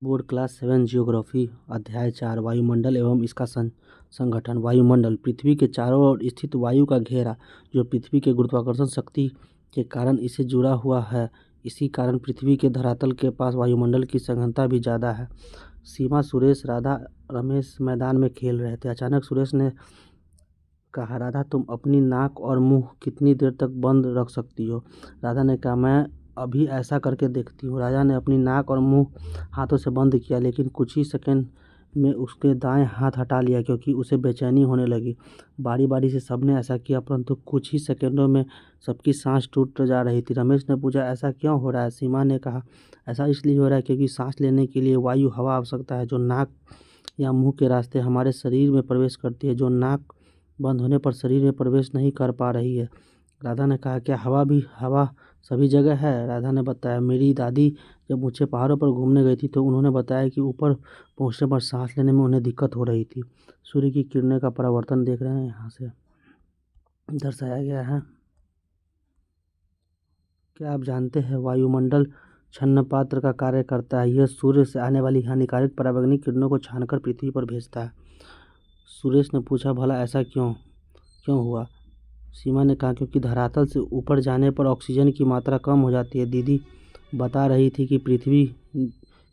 Board class 7 geography अध्याय 4 वायुमंडल एवं इसका संगठन। वायुमंडल पृथ्वी के चारों ओर स्थित वायु का घेरा जो पृथ्वी के गुरुत्वाकर्षण शक्ति के कारण इसे जुड़ा हुआ है। इसी कारण पृथ्वी के धरातल के पास वायुमंडल की सघनता भी ज़्यादा है। सीमा, सुरेश, राधा, रमेश मैदान में खेल रहे थे। अचानक सुरेश ने कहा, राधा तुम अपनी नाक और मुंह कितनी देर तक बंद रख सकती हो? राधा ने कहा, मैं अभी ऐसा करके देखती हूँ। राजा ने अपनी नाक और मुंह हाथों से बंद किया, लेकिन कुछ ही सेकंड में उसके दाएं हाथ हटा लिया क्योंकि उसे बेचैनी होने लगी। बारी बारी से सबने ऐसा किया, परंतु कुछ ही सेकंडों में सबकी सांस टूट जा रही थी। रमेश ने पूछा, ऐसा क्यों हो रहा है? सीमा ने कहा, ऐसा इसलिए हो रहा है क्योंकि सांस लेने के लिए वायु हवा आवश्यकता है जो नाक या मुंह के रास्ते हमारे शरीर में प्रवेश करती है, जो नाक बंद होने पर शरीर में प्रवेश नहीं कर पा रही है। राधा ने कहा, क्या हवा सभी जगह है? राधा ने बताया, मेरी दादी जब ऊंचे पहाड़ों पर घूमने गई थी तो उन्होंने बताया कि ऊपर पहुंचने पर सांस लेने में उन्हें दिक्कत हो रही थी। सूर्य की किरणें का परावर्तन देख रहे हैं, यहाँ से दर्शाया गया है। क्या आप जानते हैं वायुमंडल छन्न पात्र का कार्य करता है? यह सूर्य से आने वाली हानिकारक पराबैंगनी किरणों को छानकर पृथ्वी पर भेजता है। सुरेश ने पूछा, भला ऐसा क्यों हुआ? सीमा ने कहा, क्योंकि धरातल से ऊपर जाने पर ऑक्सीजन की मात्रा कम हो जाती है। दीदी बता रही थी कि पृथ्वी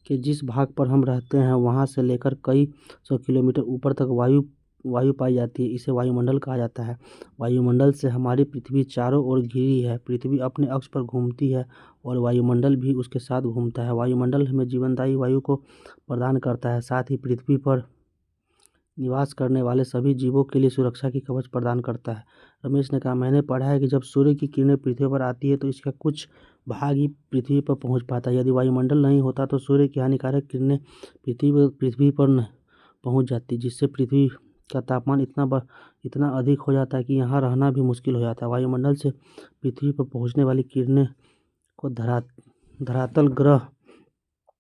के जिस भाग पर हम रहते हैं वहाँ से लेकर कई सौ किलोमीटर ऊपर तक वायु पाई जाती है। इसे वायुमंडल कहा जाता है। वायुमंडल से हमारी पृथ्वी चारों ओर घिरी है। पृथ्वी अपने अक्ष पर घूमती है और वायुमंडल भी उसके साथ घूमता है। वायुमंडल हमें जीवनदायी वायु को प्रदान करता है, साथ ही पृथ्वी पर निवास करने वाले सभी जीवों के लिए सुरक्षा की कवच प्रदान करता है। रमेश ने कहा, मैंने पढ़ा है कि जब सूर्य की किरणें पृथ्वी पर आती है तो इसका कुछ भाग ही पृथ्वी पर पहुंच पाता है। यदि वायुमंडल नहीं होता तो सूर्य की हानिकारक किरणें पृथ्वी पर न पहुंच जाती, जिससे पृथ्वी का तापमान इतना अधिक हो जाता है कि यहाँ रहना भी मुश्किल हो जाता है। वायुमंडल से पृथ्वी पर पहुँचने वाली किरणें को धरातल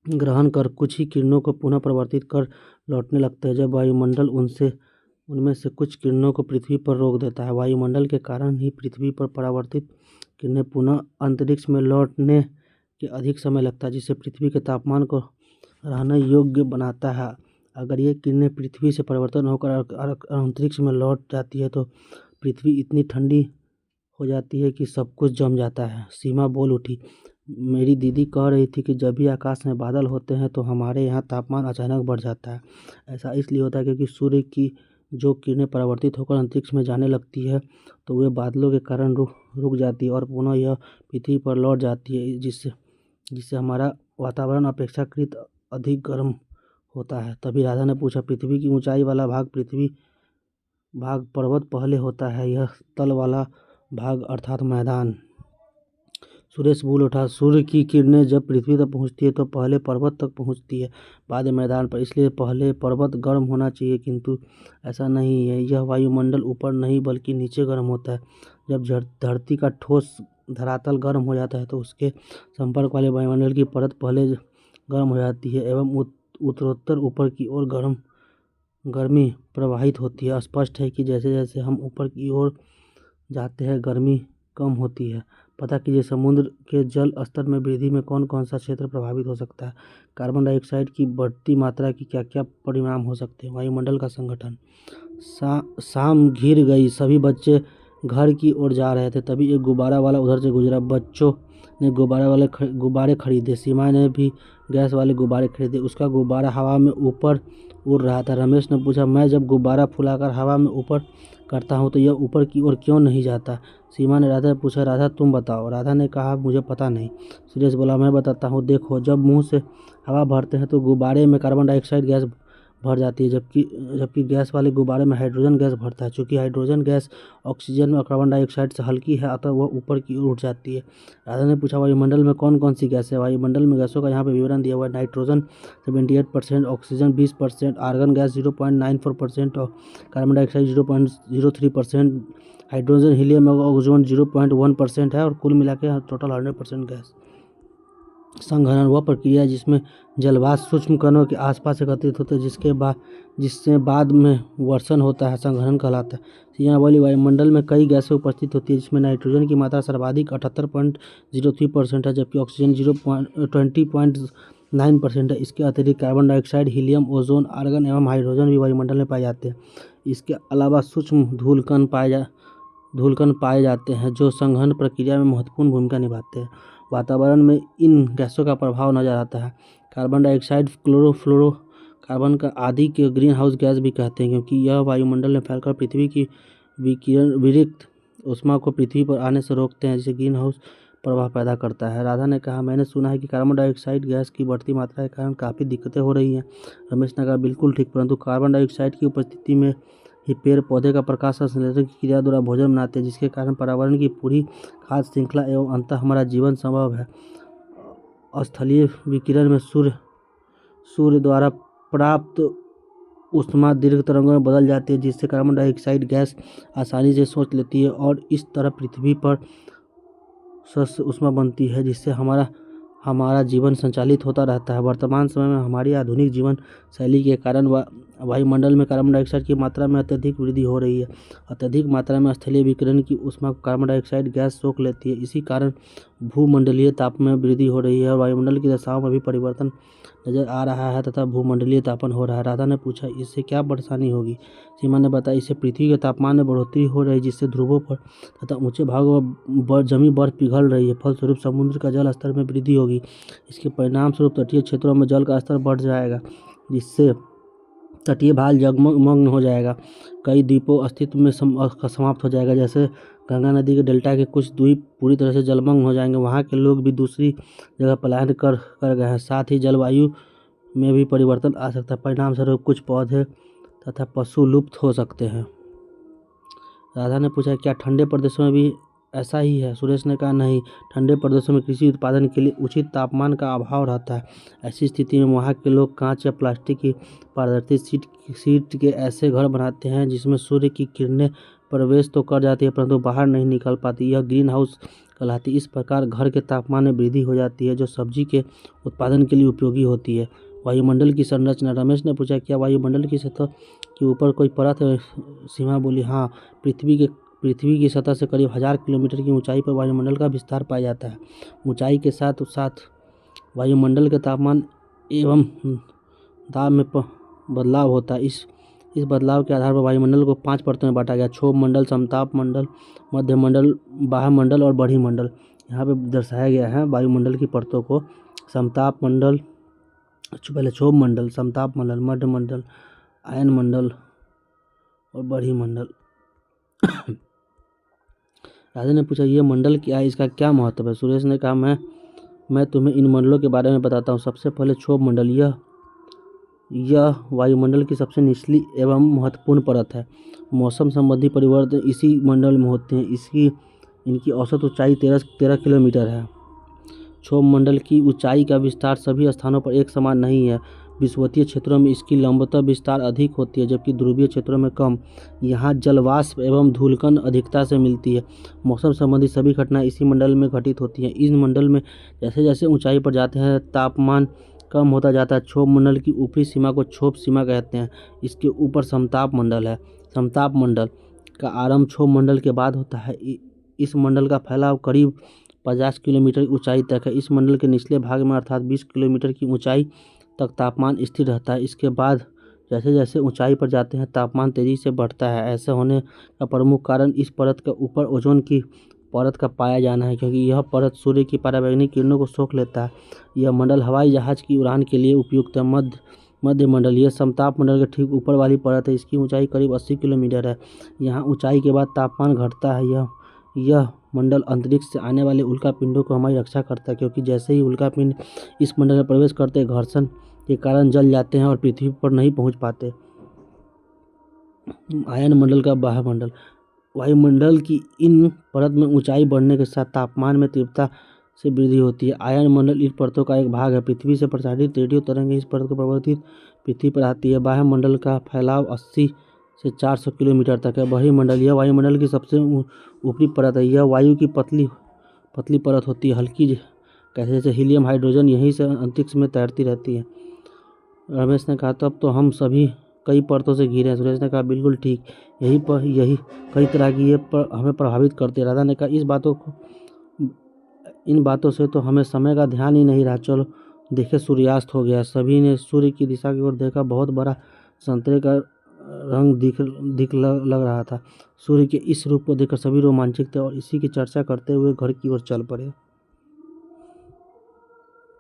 ग्रहण कर कुछ ही किरणों को पुनः परिवर्तित कर लौटने लगते हैं। जब वायुमंडल उनमें से कुछ किरणों को पृथ्वी पर रोक देता है। वायुमंडल के कारण ही पृथ्वी पर परावर्तित किरणें पुनः अंतरिक्ष में लौटने के अधिक समय लगता है, जिससे पृथ्वी के तापमान को रहने योग्य बनाता है। अगर ये किरणें पृथ्वी से परिवर्तन होकर अंतरिक्ष में लौट जाती है तो पृथ्वी इतनी ठंडी हो जाती है कि सब कुछ जम जाता है। सीमा बोल उठी, मेरी दीदी कह रही थी कि जब भी आकाश में बादल होते हैं तो हमारे यहाँ तापमान अचानक बढ़ जाता है। ऐसा इसलिए होता है क्योंकि सूर्य की जो किरणें परावर्तित होकर अंतरिक्ष में जाने लगती है तो वे बादलों के कारण रुक जाती है और पुनः यह पृथ्वी पर लौट जाती है, जिससे हमारा वातावरण अपेक्षाकृत अधिक गर्म होता है। तभी राधा ने पूछा, पृथ्वी की ऊंचाई वाला भाग पर्वत पहले होता है, यह तल वाला भाग अर्थात मैदान? सुरेश बोल उठा, सूर्य की किरणें जब पृथ्वी तक पहुंचती है तो पहले पर्वत तक पहुंचती है, बाद में मैदान पर। इसलिए पहले पर्वत गर्म होना चाहिए, किंतु ऐसा नहीं है। यह वायुमंडल ऊपर नहीं बल्कि नीचे गर्म होता है। जब धरती का ठोस धरातल गर्म हो जाता है तो उसके संपर्क वाले वायुमंडल की परत पहले गर्म हो जाती है एवं उत्तरोत्तर ऊपर की ओर गर्मी प्रवाहित होती है। स्पष्ट है कि जैसे जैसे हम ऊपर की ओर जाते हैं गर्मी कम होती है। पता कीजिए, समुद्र के जल स्तर में वृद्धि में कौन कौन सा क्षेत्र प्रभावित हो सकता है? कार्बन डाइऑक्साइड की बढ़ती मात्रा की क्या क्या परिणाम हो सकते हैं? वायुमंडल का संगठन। शाम घिर गई, सभी बच्चे घर की ओर जा रहे थे, तभी एक गुब्बारा वाला उधर से गुजरा। बच्चों ने गुब्बारे खरीदे। सीमा ने भी गैस वाले गुब्बारे खरीदे। उसका गुब्बारा हवा में ऊपर उड़ रहा था। रमेश ने पूछा, मैं जब गुब्बारा फुलाकर हवा में ऊपर करता हूँ तो यह ऊपर की ओर क्यों नहीं जाता? सीमा ने राधा से पूछा, राधा तुम बताओ। राधा ने कहा, मुझे पता नहीं। सुरेश बोला, मैं बताता हूँ, देखो, जब मुंह से हवा भरते हैं तो गुब्बारे में कार्बन डाइऑक्साइड गैस भर जाती है, जबकि गैस वाले गुब्बारे में हाइड्रोजन गैस भरता है। चूँकि हाइड्रोजन गैस ऑक्सीजन और कार्बन डाइऑक्साइड से हल्की है, अतः वह ऊपर की ओर उठ जाती है। राधा ने पूछा, वायुमंडल में कौन कौन सी गैस है? वायुमंडल में गैसों का यहाँ पर विवरण दिया हुआ है। नाइट्रोजन 78%, ऑक्सीजन 20%, आर्गन गैस 0.94% और कार्बन डाइऑक्साइड 0.03%, हाइड्रोजन, हीलियम और ओजोन 0.1% है और कुल मिला के टोटल 100% गैस। संघनन वह प्रक्रिया है जिसमें जलवाष्प सूक्ष्म कणों के आसपास एकत्रित होते हैं, जिससे बाद में वर्षण होता है, संघनन कहलाता है। यहाँ वाली वायुमंडल में कई गैसें उपस्थित होती है, जिसमें नाइट्रोजन की मात्रा सर्वाधिक 78.03% है, जबकि ऑक्सीजन 20.0 9% है। इसके अतिरिक्त carbon dioxide, helium, ozone, argon एवं हाइड्रोजन भी वायुमंडल में पाए जाते हैं। इसके अलावा सूक्ष्म धूलकण पाए जाते हैं जो संघनन प्रक्रिया में महत्वपूर्ण भूमिका निभाते हैं। वातावरण में इन गैसों का प्रभाव नजर आता है। कार्बन डाइऑक्साइड, क्लोरोफ्लोरोकार्बन का आदि के ग्रीन हाउस गैस भी कहते हैं, क्योंकि यह वायुमंडल में फैलकर पृथ्वी की विकिरणित ऊष्मा को पृथ्वी पर आने से रोकते हैं, जिसे ग्रीन हाउस प्रभाव पैदा करता है। राधा ने कहा, मैंने सुना है कि कार्बन डाइऑक्साइड गैस की बढ़ती मात्रा के कारण काफ़ी दिक्कतें हो रही हैं। रमेश ने कहा, बिल्कुल ठीक, परंतु कार्बन डाइऑक्साइड की उपस्थिति में ही पेड़ पौधे का प्रकाश संश्लेषण की क्रिया द्वारा भोजन बनाते हैं, जिसके कारण पर्यावरण की पूरी खाद्य श्रृंखला एवं अंततः हमारा जीवन संभव है। स्थलीय विकिरण में सूर्य द्वारा प्राप्त ऊष्मा दीर्घ तरंगों में बदल जाती है, जिससे कार्बन डाइऑक्साइड गैस आसानी से सोख लेती है और इस तरह पृथ्वी पर ऊष्मा बनती है, जिससे हमारा जीवन संचालित होता रहता है। वर्तमान समय में हमारी आधुनिक जीवन शैली के कारण वायुमंडल में कार्बन डाइऑक्साइड की मात्रा में अत्यधिक वृद्धि हो रही है। अत्यधिक मात्रा में स्थलीय विकिरण की ऊष्मा को कार्बन डाइऑक्साइड गैस सोख लेती है। इसी कारण भूमंडलीय तापमान में वृद्धि हो रही है और वायुमंडल की दशाओं में भी परिवर्तन नजर आ रहा है तथा भूमंडलीय तापन हो रहा है। राधा ने पूछा, इससे क्या परेशानी होगी? सीमा ने बताया, इससे पृथ्वी के तापमान में बढ़ोतरी हो रही है, जिससे ध्रुवों पर तथा ऊंचे भागों में जमी बर्फ पिघल रही है। फलस्वरूप समुद्र का जल स्तर में वृद्धि होगी। इसके परिणाम स्वरूप तटीय क्षेत्रों में जल का स्तर बढ़ जाएगा, जिससे तटीय भाग जलमग्न हो जाएगा। कई द्वीपों अस्तित्व में समाप्त हो जाएगा, जैसे गंगा नदी के डेल्टा के कुछ द्वीप पूरी तरह से जलमग्न हो जाएंगे। वहाँ के लोग भी दूसरी जगह पलायन कर गए हैं। साथ ही जलवायु में भी परिवर्तन आ सकता है। परिणाम स्वरूप कुछ पौधे तथा पशु लुप्त हो सकते हैं। राधा ने पूछा, क्या ठंडे प्रदेशों में भी ऐसा ही है? सुरेश ने कहा, नहीं, ठंडे प्रदेशों में कृषि उत्पादन के लिए उचित तापमान का अभाव रहता है। ऐसी स्थिति में वहाँ के लोग कांच या प्लास्टिक की पारदर्शी शीट के ऐसे घर बनाते हैं जिसमें सूर्य की किरणें प्रवेश तो कर जाती है परंतु बाहर नहीं निकल पाती। यह ग्रीन हाउस कहलाती है। इस प्रकार घर के तापमान में वृद्धि हो जाती है, जो सब्जी के उत्पादन के लिए उपयोगी होती है। वायुमंडल की संरचना। रमेश ने पूछा, क्या वायुमंडल की सतह के ऊपर कोई परत है? सीमा बोली, हाँ, पृथ्वी की सतह से करीब 1000 किलोमीटर की ऊंचाई पर वायुमंडल का विस्तार पाया जाता है। ऊंचाई के साथ साथ वायुमंडल के तापमान एवं दाब में बदलाव होता है। इस बदलाव के आधार पर वायुमंडल को 5 परतों में बांटा गया: क्षोभ मंडल, समताप मंडल, मध्य मंडल, बाह्य मंडल और बड़ी मंडल। यहाँ पे दर्शाया गया है वायुमंडल की परतों को। समताप मंडल, पहले क्षोभ मंडल, समताप मंडल, मध्य मंडल, आयन मंडल और बड़ी मंडल। राजा ने पूछा, ये मंडल क्या है, इसका क्या महत्व है? सुरेश ने कहा, मैं तुम्हें इन मंडलों के बारे में बताता हूँ। सबसे पहले क्षोभ मंडल। यह वायुमंडल की सबसे निचली एवं महत्वपूर्ण परत है। मौसम संबंधी परिवर्तन इसी मंडल में होते हैं। इनकी औसत ऊंचाई 13 किलोमीटर है। क्षोभ मंडल की ऊंचाई का विस्तार सभी स्थानों पर एक समान नहीं है। विषुवतीय क्षेत्रों में इसकी लंबवत विस्तार अधिक होती है, जबकि ध्रुवीय क्षेत्रों में कम। यहाँ जलवाष्प एवं धूलकण अधिकता से मिलती है। मौसम संबंधी सभी घटनाएं इसी मंडल में घटित होती हैं। इस मंडल में जैसे जैसे ऊंचाई पर जाते हैं तापमान कम होता जाता है। क्षोभ मंडल की ऊपरी सीमा को क्षोभ सीमा कहते हैं। इसके ऊपर समताप मंडल है। समताप मंडल का आरंभ क्षोभ मंडल के बाद होता है। इस मंडल का फैलाव करीब 50 किलोमीटर की ऊंचाई तक है। इस मंडल के निचले भाग में अर्थात 20 किलोमीटर की ऊंचाई तक तापमान स्थिर रहता है। इसके बाद जैसे जैसे ऊंचाई पर जाते हैं तापमान तेजी से बढ़ता है। ऐसा होने का प्रमुख कारण इस परत के ऊपर ओजोन की परत का पाया जाना है, क्योंकि यह परत सूर्य की पराबैंगनी किरणों को सोख लेता है। यह मंडल हवाई जहाज की उड़ान के लिए उपयुक्त है। मध्य मंडल, यह समताप मंडल के ठीक ऊपर वाली परत है। इसकी ऊंचाई करीब 80 किलोमीटर है। यहाँ ऊंचाई के बाद तापमान घटता है। यह मंडल अंतरिक्ष से आने वाले उल्कापिंडों को हमारी रक्षा करता है, क्योंकि जैसे ही उल्कापिंड इस मंडल में प्रवेश करते हैं घर्षण के कारण जल जाते हैं और पृथ्वी पर नहीं पहुंच पाते। आयन मंडल का बाह्य मंडल। वायुमंडल की इन परत में ऊंचाई बढ़ने के साथ तापमान में तीव्रता से वृद्धि होती है। आयन मंडल इन परतों का एक भाग है। पृथ्वी से प्रसारित रेडियो तरंगें इस परत को प्रवर्तित पृथ्वी पर आती है। बाह्य मंडल का फैलाव 80 से 400 किलोमीटर तक है। बड़ी मंडल, यह वायुमंडल की सबसे ऊपरी परत है। यह वायु की पतली परत होती है। हल्की कैसे जैसे हीलियम, हाइड्रोजन यहीं से अंतरिक्ष में तैरती रहती है। रमेश ने कहा, तब तो हम सभी कई परतों से घिरे हैं। सुरेश ने कहा, बिल्कुल ठीक, यही कई तरह की ये हमें प्रभावित करते हैं। राधा ने कहा, इन बातों से तो हमें समय का ध्यान ही नहीं रहा। चलो देखे सूर्यास्त हो गया। सभी ने सूर्य की दिशा की ओर देखा। बहुत बड़ा संतरे का रंग दिख लग रहा था। सूर्य के इस रूप को देखकर सभी रोमांचित थे और इसी की चर्चा करते हुए घर की ओर चल पड़े।